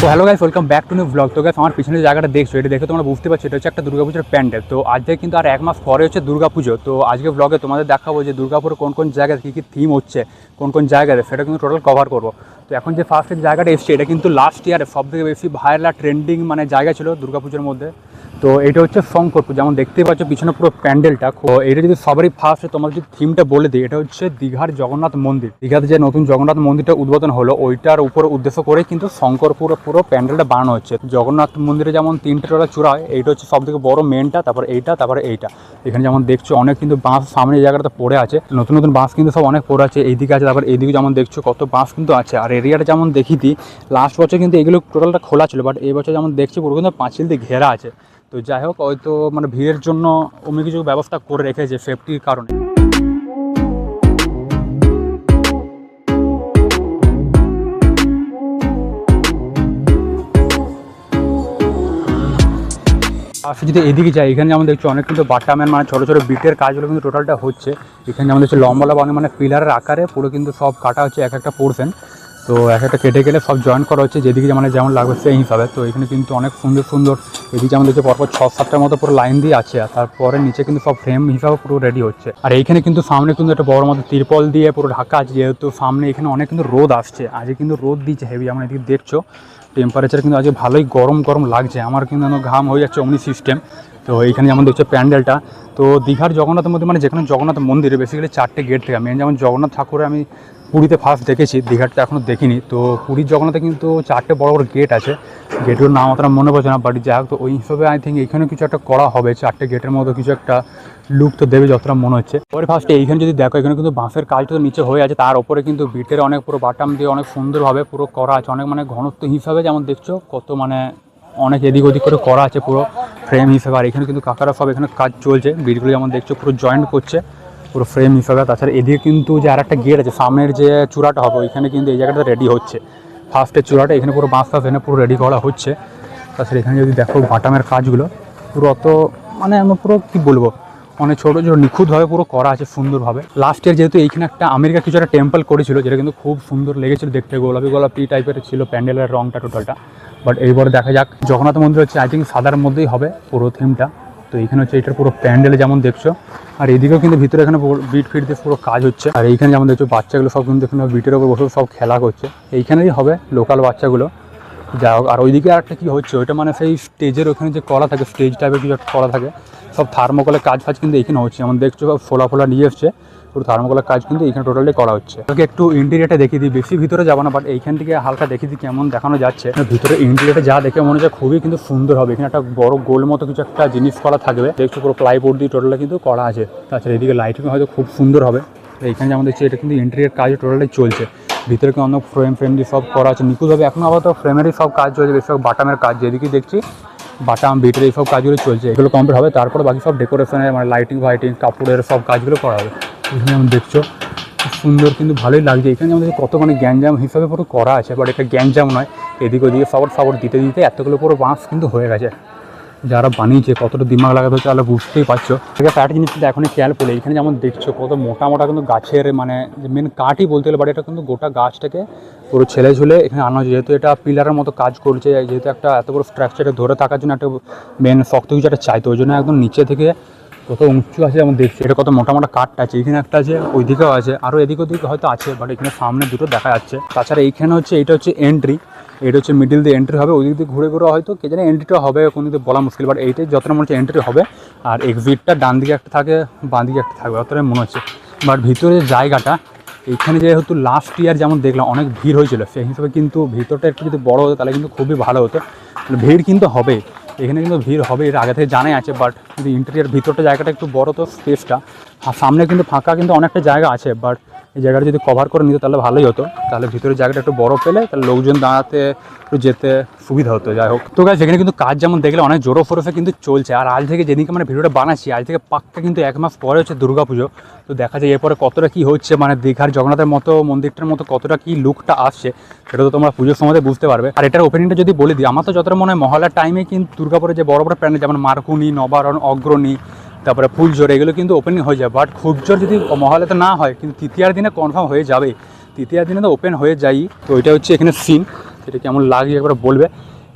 তো hello guys, welcome back to new blog. তো guys, আমার পিছনে যে জায়গাটা দেখছো, এটা দেখে তোমরা বুঝতে পারছো এটা হচ্ছে একটা দুর্গাপুজোর প্যান্ডেল। তো আজকে কিন্তু আর এক মাস পরে হচ্ছে দুর্গাপুজো। তো আজকে ব্লগে তোমাদের দেখাবো যে দুর্গাপুরে কোন কোন জায়গায় কী কী থিম হচ্ছে, কোন কোন জায়গায়, সেটা কিন্তু টোটাল কভার করবো। তো এখন যে ফার্স্ট জায়গাটা এসছে, এটা কিন্তু লাস্ট ইয়ারে সব থেকে বেশি ভাইরাল আর ট্রেন্ডিং মানে জায়গা ছিল দুর্গাপুজোর মধ্যে। তো এটা হচ্ছে শঙ্করপুর, যেমন দেখতেই পাচ্ছ পিছনে পুরো প্যান্ডেলটা। এটা যদি সবারই ফার্স্ট তোমার যদি থিমটা বলে দিই, এটা হচ্ছে দীঘার জগন্নাথ মন্দির। দীঘাতে যে নতুন জগন্নাথ মন্দিরটা উদ্বোধন হলো, ওইটার উপর উদ্দেশ্য করে কিন্তু শঙ্করপুরে পুরো প্যান্ডেলটা বানানো হচ্ছে। জগন্নাথ মন্দিরে যেমন তিনটে টোটা চূড়া হয়, এইটা হচ্ছে সব থেকে বড় মেনটা, তারপর এইটা, তারপরে এইটা। এখানে যেমন দেখছো অনেক কিন্তু বাঁশ সামনে এই জায়গাটাতে পড়ে আছে, নতুন নতুন বাঁশ কিন্তু সব অনেক পড়ে আছে। এইদিকে আছে, তারপর এইদিকে যেমন দেখছো কত বাঁশ কিন্তু আছে। আর এরিয়াটা যেমন দেখি দিই, লাস্ট বছর কিন্তু এগুলো টোটালটা খোলা ছিল, বাট এই বছর যেমন দেখছি পুরো কিন্তু পাঁচিল দিয়ে ঘেরা আছে। তো যাই হোক, হয়তো মানে ভিড়ের জন্য অন্য কিছু ব্যবস্থা করে রেখেছে সেফটির কারণে। আর যদি এদিকে যাই, এখানে যেমন দেখছো অনেক কিন্তু বাটাম্যান মানে ছোটো ছোটো বিটের কাজগুলো কিন্তু টোটালটা হচ্ছে। এখানে যেমন দেখছো লম্বা লম্বা মানে পিলারের আকারে পুরো কিন্তু সব কাটা হচ্ছে এক একটা পোর্শন। তো এক একটা কেটে গেলে সব জয়েন করা হচ্ছে যেদিকে মানে যেমন লাগবে সেই হিসাবে। তো এখানে কিন্তু অনেক সুন্দর সুন্দর, এদিকে যেমন দেখছো পরপর 6-7টার মতো পুরো লাইন দিয়ে আছে, আর তারপরে নিচে কিন্তু সব ফ্রেম হিসাবে পুরো রেডি হচ্ছে। আর এইখানে কিন্তু সামনে কিন্তু একটা বড় মতো তিরপল দিয়ে পুরো ঢাকা আছে, যেহেতু সামনে এখানে অনেক কিন্তু রোদ আসছে। আজকে কিন্তু রোদ দিচ্ছে হেভি, যেমন এদিকে দেখছো টেম্পারেচার কিন্তু আজকে ভালোই গরম গরম লাগছে, আমার কিন্তু ঘাম হয়ে যাচ্ছে অমনি সিস্টেম। তো এইখানে যেমন দেখছো প্যান্ডেলটা, তো দীঘার জগন্নাথ মন্দির মানে যেখানে জগন্নাথ মন্দিরে বেসিক্যালি 4টে গেট থেকে, মেন যেমন জগন্নাথ ঠাকুরে আমি পুরীতে ফার্স্ট দেখেছি, দীঘারটা এখনও দেখিনি। তো পুরীর জগন্নাথে কিন্তু 4টে বড় বড় গেট আছে, গেটগুলোর নাম অতটা মনে পড়ছে না, বাট যাই হোক। তো ওই হিসেবে আই থিঙ্ক এইখানে কিছু একটা করা হবে, 4টে গেটের মতো কিছু একটা লুক তো দেবে যতটা মনে হচ্ছে। পরে ফার্স্টে এইখানে যদি দেখো, এখানে কিন্তু বাঁশের কাজটা তো নিচে হয়ে আছে, তার উপরে কিন্তু বিটের অনেক পুরো বাটাম দিয়ে অনেক সুন্দরভাবে পুরো করা আছে, অনেক মানে ঘনত্ব হিসাবে যেমন দেখছো কত মানে অনেক এদিক ওদিক করে করা আছে পুরো ফ্রেম হিসাবে। আর এখানে কিন্তু কাকারা সব এখানে কাজ চলছে, বিটগুলো যেমন দেখছো পুরো জয়েন্ট করছে পুরো ফ্রেম হিসাবে। তাছাড়া এদিকে কিন্তু যে আর একটা গেট আছে, সামনের যে চূড়াটা হবে ওইখানে কিন্তু এই জায়গাটা রেডি হচ্ছে, ফার্স্টের চূড়াটা এখানে পুরো বাঁশ টাস এনে পুরো রেডি করা হচ্ছে। তাছাড়া এখানে যদি দেখো বাটামের কাজগুলো পুরো অত মানে আমি পুরো কী বলবো, অনেক ছোটো ছোটো নিখুঁতভাবে পুরো করা আছে সুন্দরভাবে। লাস্ট ইয়ার যেহেতু এইখানে একটা আমেরিকা কিছু একটা টেম্পল করেছিল, যেটা কিন্তু খুব সুন্দর লেগেছিল দেখতে, গোলাপি গোলাপি টাইপের ছিল প্যান্ডেলের রঙটা টোটালটা। বাট এইবার দেখা যাক, জগন্নাথ মন্দির হচ্ছে আই থিঙ্ক সাদার মধ্যেই হবে পুরো থিমটা। তো এইখানে হচ্ছে এটার পুরো প্যান্ডেলে যেমন দেখছো, আর এদিকেও কিন্তু ভিতরে এখানে বিট ফিট দিয়ে পুরো কাজ হচ্ছে। আর এইখানে যেমন দেখছো বাচ্চাগুলো সব কিন্তু এখানে বিটের ওপর বসে সব খেলা করছে, এইখানেই হবে লোকাল বাচ্চাগুলো। যাই হোক, আর ওইদিকে আরেকটা কী হচ্ছে, ওইটা মানে সেই স্টেজের ওখানে যে করা থাকে, স্টেজ টাইপের কিছু একটা করা থাকে, সব থার্মোকলের কাজ ফাজ কিন্তু এইখানে হচ্ছে। যেমন দেখছো সব ফোলা ফোলা নিয়ে এসছে, পুরো থার্মোকলের কাজ কিন্তু এইখানে টোটালি করা হচ্ছে। ওকে একটু ইন্টেরিয়ারটা দেখিয়ে দিই, বেশি ভিতরে যাবো না, বাট এইখান থেকে হালকা দেখিয়ে দিই কেমন দেখানো যাচ্ছে। ভিতরে ইন্টেরিয়ারটা যা দেখে মনে হচ্ছে খুবই কিন্তু সুন্দর হবে। এখানে একটা বড় গোল মতো কিছু একটা জিনিস করা থাকবে, দেখছো পুরো প্লাইবোর্ড দিয়ে টোটালি কিন্তু করা আছে। তাছাড়া এদিকে লাইটিং হয়তো খুব সুন্দর হবে। এইখানে যেমন দেখছি এটা কিন্তু ইন্টেরিয়ার কাজ টোটালি চলছে, ভিতরে কিন্তু অন্য ফ্রেম দিয়ে সব করা আছে নিখুঁতভাবে। এখনও আবার তো ফ্রেমেরই সব কাজ চলছে, বেশিরভাগ বাটামের কাজ, যেদিকে দেখছি বাটাম বিটের এইসব কাজগুলো চলছে, এগুলো কমপ্লিট হবে। তারপরে বাকি সব ডেকোরেশনের মানে লাইটিং ফাইটিং কাপড়ের সব কাজগুলো করা হবে। এখানে যেমন দেখছো সুন্দর কিন্তু ভালোই লাগছে। এখানে যেমন কত মানে গ্যাঞ্জাম হিসাবে পুরো করা আছে, বাট এটা গ্যাঞ্জাম নয়, এদিকে ওদিকে সাপোর্ট দিতে দিতে এতগুলো পুরো বাঁশ কিন্তু হয়ে গেছে। যারা বানিয়েছে কতটা দিমাগ লাগাতে হচ্ছে তাহলে বুঝতেই পারছো। ঠিক আছে, একটা জিনিস কিন্তু এখনই খেয়াল করলে, এখানে যেমন দেখছো কত মোটা মোটা কিন্তু গাছের মানে মেন কাঠই বলতে গেলে, বাট এটা কিন্তু গোটা গাছটাকে পুরো ছেলে ঝুলে এখানে আনা হচ্ছে। যেহেতু এটা পিলারের মতো কাজ করছে, যেহেতু একটা এত বড় স্ট্রাকচারে ধরে থাকার জন্য একটা মেন শক্ত কিছু একটা চাই, তো ওই জন্য একদম নিচে থেকে কত উঁচু আছে যেমন দেখছি। এটা কত মোটা মোটা কাঠটা আছে, এখানে একটা আছে, ওইদিকেও আছে, আরও এদিক ওদিকে হয়তো আছে, বাট এখানে সামনে দুটো দেখা যাচ্ছে। তাছাড়া এইখানে হচ্ছে এটা হচ্ছে এন্ট্রি, এটা হচ্ছে মিডিল দিয়ে এন্ট্রি হবে, ওই দিক দিয়ে ঘুরে ঘুরে হয়তো কে জানে এন্ট্রিটা হবে কোনো দিকে বলা মুশকিল, বাট এইটাই যতটা মনে হচ্ছে এন্ট্রি হবে। আর এক্সিটটা ডান দিকে একটা থাকে, বাঁ দিকে একটা থাকবে, অতটাই মনে হচ্ছে। বাট ভিতরে জায়গাটা এইখানে যেহেতু লাস্ট ইয়ার যেমন দেখলাম অনেক ভিড় হয়েছিল, সেই হিসেবে কিন্তু ভিতরটা একটু যদি বড়ো হতো তাহলে কিন্তু খুবই ভালো হতো। ভিড় কিন্তু হবে, এখানে কিন্তু ভিড় হবে, এটা আগে থেকে জানাই আছে। বাট যদি ইন্টেরিয়ার ভিতরটা জায়গাটা একটু বড়ো তো স্পেসটা, আর সামনে কিন্তু ফাঁকা কিন্তু অনেকটা জায়গা আছে, বাট এই জায়গাটা যদি কভার করে নিত তাহলে ভালোই হতো। তাহলে ভিতরে জায়গাটা একটু বড় পেলে তাহলে লোকজন দাঁড়াতে একটু যেতে সুবিধা হতো। যাই হোক, তো গাইস এখানে কিন্তু কাজ যেমন দেখলে অনেক জোরো ফোরসে কিন্তু চলছে। আর আজ থেকে যেদিনকে মানে ভিডিওটা বানাচ্ছি, আজ থেকে পাক্কা কিন্তু 1 মাস পরে হচ্ছে দুর্গাপুজো। তো দেখা যায় এরপরে কতটা কী হচ্ছে, মানে দীঘার জগন্নাথের মতো মন্দিরটার মতো কতটা কী লুকটা আসছে, সেটা তো তোমরা পুজোর সময় বুঝতে পারবে। আর এটার ওপেনিংটা যদি বলে দিই, আমার তো যতটা মনে হয় মহলার টাইমে কিন্তু দুর্গাপুরে যে বড় বড় প্যান্ডেল যেমন মারকুনি, নবারণ, অগ্রণী, তারপরে ফুলঝোর, এগুলো কিন্তু ওপেনিং হয়ে যায়। বাট খুব জোর যদি মহলাতে না হয় কিন্তু তৃতীয়ার দিনে কনফার্ম হয়ে যাবে, তৃতীয়ার দিনে তো ওপেন হয়ে যাই। তো এটা হচ্ছে এখানে সিন। এটা কেমন লাগছে একবার বলবে।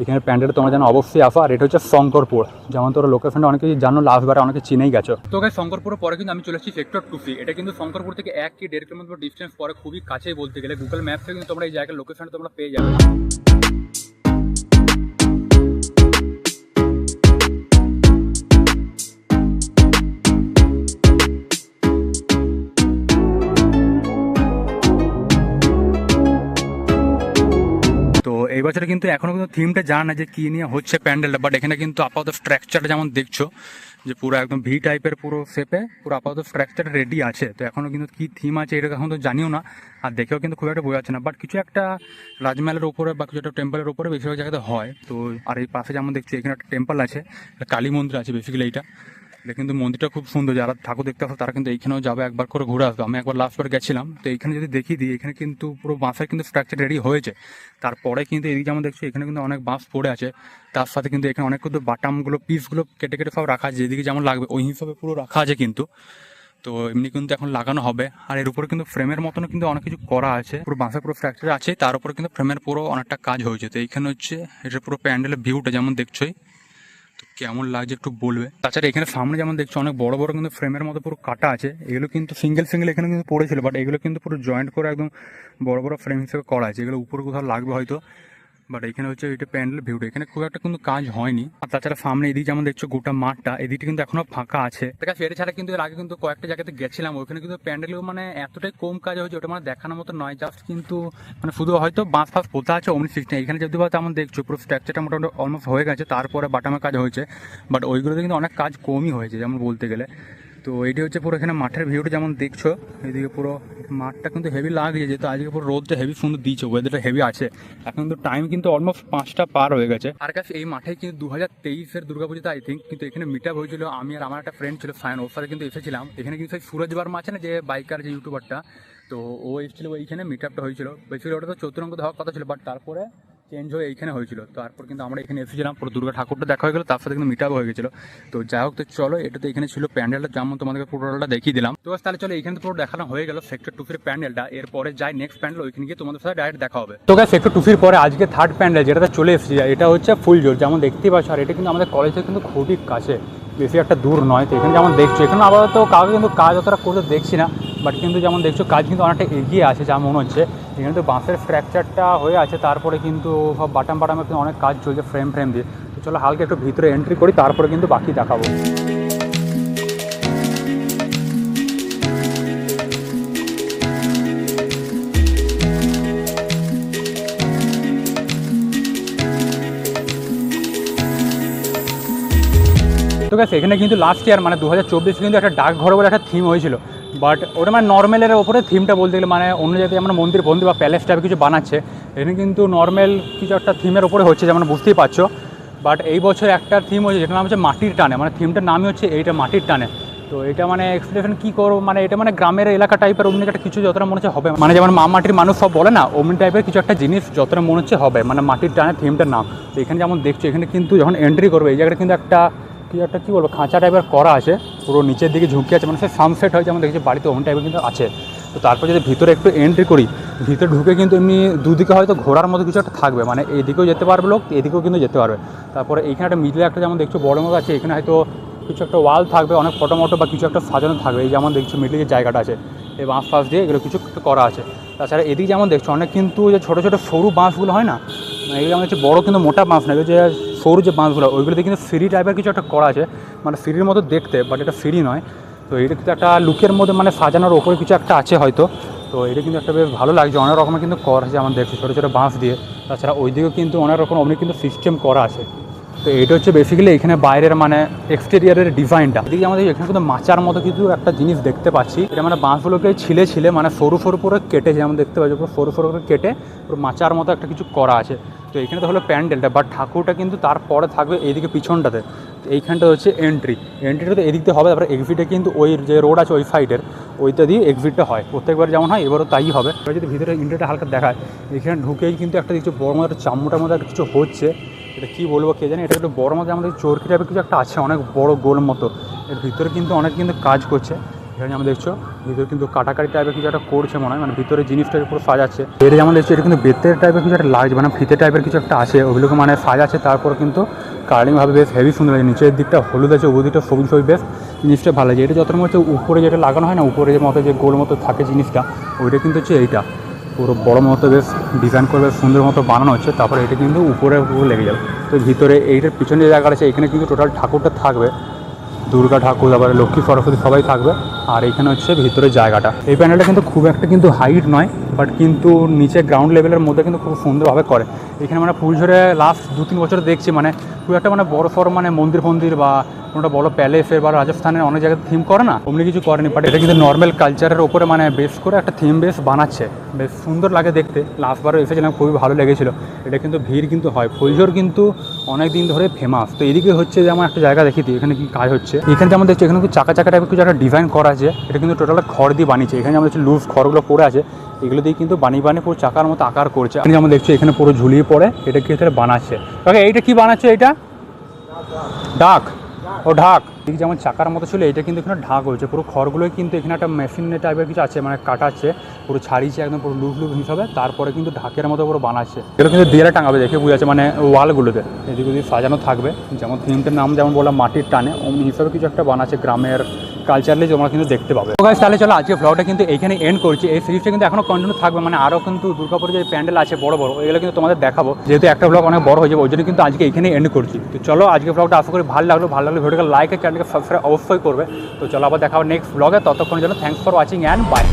এখানে প্যান্ডেলটা তোমরা যেন অবশ্যই আসো। আর এটা হচ্ছে শঙ্করপুর, যেমন তোর লোকেশনটা অনেকে জানো, লাস্টবারে অনেকে চিনেই গেছো। তো গাইস শঙ্করপুরের পরে কিন্তু আমি চলে এসেছি সেক্টর 2C। এটা কিন্তু শঙ্করপুর থেকে 1 কি 1.5 কিলোমিটার ডিস্টেন্স পরে, খুবই কাছেই বলতে গেলে। গুগল ম্যাপসে কিন্তু তোমরা এই জায়গার লোকেশনটা তোমরা পেয়ে যাবে। তো এই বছরে কিন্তু এখনো কিন্তু থিমটা জানা না যে কি নিয়ে হচ্ছে প্যান্ডেলটা, বাট এখানে কিন্তু আপাতত স্ট্রাকচারটা যেমন দেখছো যে পুরো একদম ভি টাইপের পুরো শেপে পুরো আপাতত স্ট্রাকচারটা রেডি আছে। তো এখনো কিন্তু কি থিম আছে এটা এখন তো জানিও না, আর দেখেও কিন্তু খুব একটা বোঝা যাচ্ছে না। বাট কিছু একটা রাজমহলের উপরে বা কিছু একটা টেম্পলের উপরে বেশিরভাগ জায়গাতে হয়। তো আর এই পাশে যেমন দেখছি এখানে একটা টেম্পল আছে, কালী মন্দির আছে বেসিক্যালি এটা কিন্তু মন্দিরটা খুব সুন্দর। যারা ঠাকুর দেখতে আসো তারা কিন্তু এইখানেও যাবে, একবার করে ঘুরে আসবে। আমি একবার লাস্টবার গেছিলাম, তো এইখানে যদি দেখিয়ে দিই এখানে কিন্তু পুরো বাঁশের কিন্তু স্ট্রাকচার রেডি হয়েছে। তারপরে কিন্তু এদিকে যেমন দেখছো এখানে কিন্তু অনেক বাঁশ পড়ে আছে, তার সাথে কিন্তু এখানে অনেক কিন্তু বাটামগুলো পিসগুলো কেটে কেটে সব রাখা আছে, যেদিকে যেমন লাগবে ওই হিসাবে পুরো রাখা আছে কিন্তু। তো এমনি কিন্তু এখন লাগানো হবে। আর এর উপরে কিন্তু ফ্রেমের মতনও কিন্তু অনেক কিছু করা আছে, পুরো বাঁশের পুরো স্ট্রাকচার আছে, তার উপরে কিন্তু ফ্রেমের পুরো অনেকটা কাজ হয়েছে। তো এইখানে হচ্ছে এটা পুরো প্যান্ডেলের ভিউটা যেমন দেখছোই, তো কেমন লাগছে একটু বলবে। তাছাড়া এখানে সামনে যেমন দেখছো অনেক বড় বড় কিন্তু ফ্রেমের মতো পুরো কাটা আছে, এগুলো কিন্তু সিঙ্গেল সিঙ্গেল এখানে কিন্তু পড়েছিল, বাট এগুলো কিন্তু পুরো জয়েন্ট করে একদম বড় বড় ফ্রেম হিসেবে করা আছে। এগুলো উপরে কোথাও লাগবে হয়তো, বাট এখানে হচ্ছে এটা প্যান্ডেল ভিউটা, এখানে খুব একটা কিন্তু কাজ হয়নি। আর তাছাড়া সামনে এদিকে যেমন দেখছো গোটা মাঠটা এদিকে কিন্তু এখনো ফাঁকা আছে। এটা ছাড়া কিন্তু এর আগে কিন্তু কয়েকটা জায়গাতে গেছিলাম, ওখানে কিন্তু প্যান্ডেলও মানে এতটাই কম কাজ হয়েছে, ওটা মানে দেখানোর মতো নয়। জাস্ট কিন্তু মানে শুধু হয়তো বাঁশ ফাঁস পোতা আছে অমনি সিস্টেম। এখানে যদি বা তেমন দেখছো পুরো স্ট্রাকচারটা মোটামুটি অলমোস্ট হয়ে গেছে, তারপরে বাটামের কাজ হয়েছে, বাট ওইগুলোতে কিন্তু অনেক কাজ কমই হয়েছে যেমন বলতে গেলে। তো এইটি হচ্ছে পুরো এখানে মাঠের ভিউটা যেমন দেখছো, এদিকে পুরো মাঠটা কিন্তু হেভি লাগছে, যেহেতু আজকে পুরো রোদটা হেভি সুন্দর দিয়েছে, ওয়েদারটা হেভি আছে। এখন কিন্তু টাইম কিন্তু অলমোস্ট 5টা পার হয়ে গেছে। আর কাছে এই মাঠে কিন্তু 2023-এর দুর্গাপুজোতে আই থিঙ্ক কিন্তু এখানে মিট আপ হয়েছিল। আমি আর আমার একটা ফ্রেন্ড ছিল সায়ন, ওর সাথে কিন্তু এসেছিলাম। এখানে কিন্তু সেই সুরজ বার্মা আছে না, যে বাইকার যে ইউটিউবারটা, তো ও এসেছিল এইখানে মিট আপটা হয়েছিল। বেসিক্যালি ওটা তো চতুরঙ্গ হওয়ার কথা ছিল, বাট তারপরে চেঞ্জ হয়ে এইখানে হয়েছিল। তারপর কিন্তু আমরা এখানে এসেছিলাম, পুরো দুর্গা ঠাকুরটা দেখা হয়ে গেলো, তার সাথে কিন্তু মিট আপ হয়ে গেছিলো। তো যাই হোক, তো চলো, এটা তো এখানে ছিল প্যান্ডেলটা, যেমন তোমাদেরকে পুরোটা দেখিয়ে দিলাম। তো তাহলে চলো, এখানে পুরো দেখানো হয়ে গেল সেক্টর 2-এর প্যান্ডেলটা। এরপরে যাই নেক্সট প্যান্ডেল, ওইখানে গিয়ে তোমাদের সাথে ডাইরেক্ট দেখা হবে। তো গাইস সেক্টর 2-এর পরে আজকে থার্ড প্যান্ডেল যেটাতে চলে এসেছি, এটা হচ্ছে ফুলজোর, যেমন দেখতেই পাচ্ছ। আর এটা কিন্তু আমাদের কলেজে কিন্তু খুবই কাছে, বেশি একটা দূর নয়। তো এখানে যেমন দেখছো এখানে আপাতত কাউকে কিন্তু কাজ অতটা করতে দেখছি না, বাট কিন্তু যেমন দেখছো কাজ কিন্তু অনেকটা এগিয়ে আছে যা মনে হচ্ছে। এখানে তো বাঁশের স্ট্রাকচারটা হয়ে আছে, তারপরে কিন্তু সব বাটামের কিন্তু অনেক কাজ চলছে ফ্রেম দিয়ে। তো চলো হালকা একটু ভিতরে এন্ট্রি করি, তারপরে কিন্তু বাকি দেখাবো। তো গেছে এখানে কিন্তু লাস্ট ইয়ার মানে 2024 কিন্তু একটা ডাকঘর বলে একটা থিম হয়েছিল, বাট ওটা মানে নর্মালের ওপরে থিমটা বলতে গেলে মানে অন্য জায়গায় আমরা মন্দির বা প্যালেস টাইপের কিছু বানাচ্ছে, এখানে কিন্তু নর্মাল কিছু একটা থিমের ওপরে হচ্ছে, যেমন বুঝতেই পারছো। বাট এই বছর একটা থিম হয়েছে যেটার নাম হচ্ছে মাটির টানে, মানে থিমটার নামই হচ্ছে এইটা মাটির টানে। তো এটা মানে এক্সপ্লেশন কী করবো, মানে এটা মানে গ্রামের এলাকা টাইপের অমনি একটা কিছু যতটা মনে হচ্ছে হবে, মানে যেমন মাটির মানুষ সব বলে না, অমনি টাইপের কিছু একটা জিনিস যতটা মনে হচ্ছে হবে, মানে মাটির টানে থিমটার নাম। তো এখানে যেমন দেখছো এখানে কিন্তু যখন এন্ট্রি করবে এই জায়গাটা কিন্তু একটা কী বলবো খাঁচা টাইপের করা আছে, পুরো নিচের দিকে ঝুঁকি আছে, মানে সে সানসেট হয় যেমন দেখছি বাড়িতে ওমন টাইপের কিন্তু আছে। তো তারপর যদি ভিতরে একটু এন্ট্রি করি, ভিতরে ঢুকে কিন্তু এমনি দুদিকে হয়তো ঘোরার মতো কিছু একটা থাকবে, মানে এদিকেও যেতে পারবে লোক, এদিকেও কিন্তু যেতে পারবে। তারপরে এইখানে একটা মিডলে একটা যেমন দেখছো বড় মতো আছে, এখানে হয়তো কিছু একটা ওয়াল থাকবে, অনেক ফটো বা কিছু একটা সাজানো থাকবে। এই যেমন দেখছো মিডলে যে জায়গাটা আছে, এই বাঁশ ফাঁস দিয়ে এগুলো কিছু একটা করা আছে। তাছাড়া এদিকে যেমন দেখছো অনেক কিন্তু যে ছোটো ছোটো সরু বাঁশগুলো হয় না, এগুলো যেমন হচ্ছে বড়ো কিন্তু মোটা বাঁশ না, এগুলো যে সরু যে বাঁশগুলো ওইগুলোতে কিন্তু সিঁড়ি টাইপের কিছু একটা করা আছে, মানে সিঁড়ির মতো দেখতে, বাট এটা সিঁড়ি নয়। তো এটা কিন্তু একটা লুকের মধ্যে মানে সাজানোর ওপরে কিছু একটা আছে হয়তো। তো এটা কিন্তু একটা বেশ ভালো লাগছে, অনেক রকমের কিন্তু করা আছে যেমন দেখছি ছোটো ছোটো বাঁশ দিয়ে। তাছাড়া ওইদিকেও কিন্তু অনেক রকম অনেক কিন্তু সিস্টেম করা আছে। তো এটা হচ্ছে বেসিক্যালি এখানে বাইরের মানে এক্সটেরিয়ারের ডিজাইনটা। এদিকে আমাদের এখানে কিন্তু মাচার মতো কিছু একটা জিনিস দেখতে পাচ্ছি, এটা মানে বাঁশগুলোকে ছিলে মানে সরু করে কেটে, যেমন দেখতে পাচ্ছি পুরো সরু করে কেটে পুরো মাচার মতো একটা কিছু করা আছে। তো এইখানে তো হলো প্যান্ডেলটা, বাট ঠাকুরটা কিন্তু তারপরে থাকবে এইদিকে পিছনটাতে। তো এইখানটা হচ্ছে এন্ট্রিটা তো এদিকতে হবে, তারপরে এক্সিটে কিন্তু ওই যে রোড আছে ওই সাইডের ওইটা দিয়ে এক্সিটটা হয় প্রত্যেকবার যেমন হয়, এবারও তাই হবে। এবার যদি ভিতরে এন্ট্রিটা হালকা দেখায়, এখানে ঢুকেই কিন্তু একটা কিছু বড় মতো একটা চামড়ার মতো একটা কিছু হচ্ছে, এটা কী বলবো কে জানি। এটা একটু বড় মতো আমাদের চরকি টাইপের কিছু একটা আছে, অনেক বড় গোল মতো, এর ভিতরে কিন্তু অনেক কিন্তু কাজ করছে। এখানে যেমন দেখছো ভিতরে কিন্তু কাটাকাটি টাইপের কিছু একটা করছে মনে হয়, মানে ভিতরে জিনিসটা পুরো সাজাচ্ছে। এটা যেমন দেখছো এটা কিন্তু বেতের টাইপের কিছু একটা লাগছে, মানে ফিতে টাইপের কিছু একটা আছে, ওগুলোকে মানে সাজাচ্ছে। তারপর কিন্তু কালারিংভাবে বেশ হেভি সুন্দর লাগে। নিচের দিকটা হলুদ আছে, উপর দিকটা সবুজ সবুজ, বেশ জিনিসটা ভালো লাগে। এটা যত হচ্ছে উপরে যেটা লাগানো হয় না, উপরে যে মতো যে গোল মতো থাকে জিনিসটা, ওইটা কিন্তু হচ্ছে এইটা পুরো বড় মতো বেশ ডিজাইন করে বেশ সুন্দর মতো বানানো হচ্ছে। তারপরে এটা কিন্তু উপরে পুরো লেগে যাবে। তো ভিতরে এইটার পিছনে যে জায়গাটা আছে এখানে কিন্তু টোটাল ঠাকুরটা থাকবে, দুর্গা ঠাকুর, তারপরে লক্ষ্মী সরস্বতী সবাই থাকবে। আর এখানে হচ্ছে ভিতরে জায়গাটা, এই প্যান্ডেলটা কিন্তু খুব একটা কিন্তু হাইট নয়, বাট কিন্তু নিচে গ্রাউন্ড লেভেলের মধ্যে কিন্তু খুব সুন্দরভাবে করে। এখানে মানে ফুলঝড়ে লাস্ট 2-3 বছর দেখছি মানে খুব একটা মানে বড় সড়ো মানে মন্দির ফন্দির বা কোনোটা বড় প্যালেসের বা রাজস্থানের অনেক জায়গায় থিম করে না, অমনি কিছু করেনি। বাট এটা কিন্তু নর্মাল কালচারের ওপরে মানে বেস করে একটা থিম বেস বানাচ্ছে, বেশ সুন্দর লাগে দেখতে। লাস্টবারও এসেছিলাম, খুবই ভালো লেগেছিলো। এটা কিন্তু ভিড় কিন্তু হয়, ফুলঝড় কিন্তু অনেক দিন ধরে ফেমাস। তো এদিকে হচ্ছে যে আমার একটা জায়গা দেখি দিই, এখানে কি কাজ হচ্ছে। এখানে যেমন দেখছি এখানে কিন্তু চাকা চাকা টাইপের কিছু একটা ডিজাইন করা আছে। এটা কিন্তু টোটাল খড় দিয়ে বানিয়েছে। এখানে যেমন দেখছি লুজ খড়গুলো পড়ে আছে, এগুলো দিয়ে কিন্তু বানিয়ে পুরো চাকার মতো আকার করছে। এখানে যেমন দেখছি এখানে পুরো ঝুলিয়ে পড়ে এটা কি বানাচ্ছে। ওকে, এইটা কি বানাচ্ছে? এটা ডাক, ও ঢাক। ঠিক যেমন চাকার মতো ছিল, এটা কিন্তু এখানে ঢাক হয়েছে। পুরো খড়গুলোই কিন্তু এখানে একটা মেশিন টাইপের কিছু আছে, মানে কাটাচ্ছে, পুরো ছাড়িয়েছে একদম পুরো লুজ লুজ হিসাবে। তারপরে কিন্তু ঢাকের মতো পুরো বানাচ্ছে। এগুলো কিন্তু দেয়ালে টাঙাবে, দেখে বুঝে যাচ্ছে, মানে ওয়ালগুলোতে এদিক ওদিক সাজানো থাকবে। যেমন থিমটার নাম যেমন বললাম মাটির টানে, অমনি হিসাবে কিছু একটা বানাচ্ছে গ্রামের কালচারালি তোমরা কিন্তু দেখতে পাবে। তো গাইস, তাহলে চলো আজকে ব্লগটা কিন্তু এইখানে এন্ড করছি। এই সিরিজটা কিন্তু এখনো কন্টিনিউ থাকবে, মানে আরও কিন্তু দুর্গাপুরে যে প্যান্ডেল আছে বড় বড়, এগুলো কিন্তু তোমাদের দেখাবো। যেহেতু একটা ব্লগ অনেক বড় হয়ে যাবে, ওই জন্য কিন্তু আজকে এখানে এন্ড করছি। তো চলো আজকে ব্লগটা আশা করি ভালো লাগলো ভিডিওকে লাইক আর চ্যানেলকে সাবস্ক্রাইব অবশ্যই করবে। তো চলো আবার দেখা হবে নেক্সট ব্লগে। ততক্ষণের জন্য thanks for watching and by.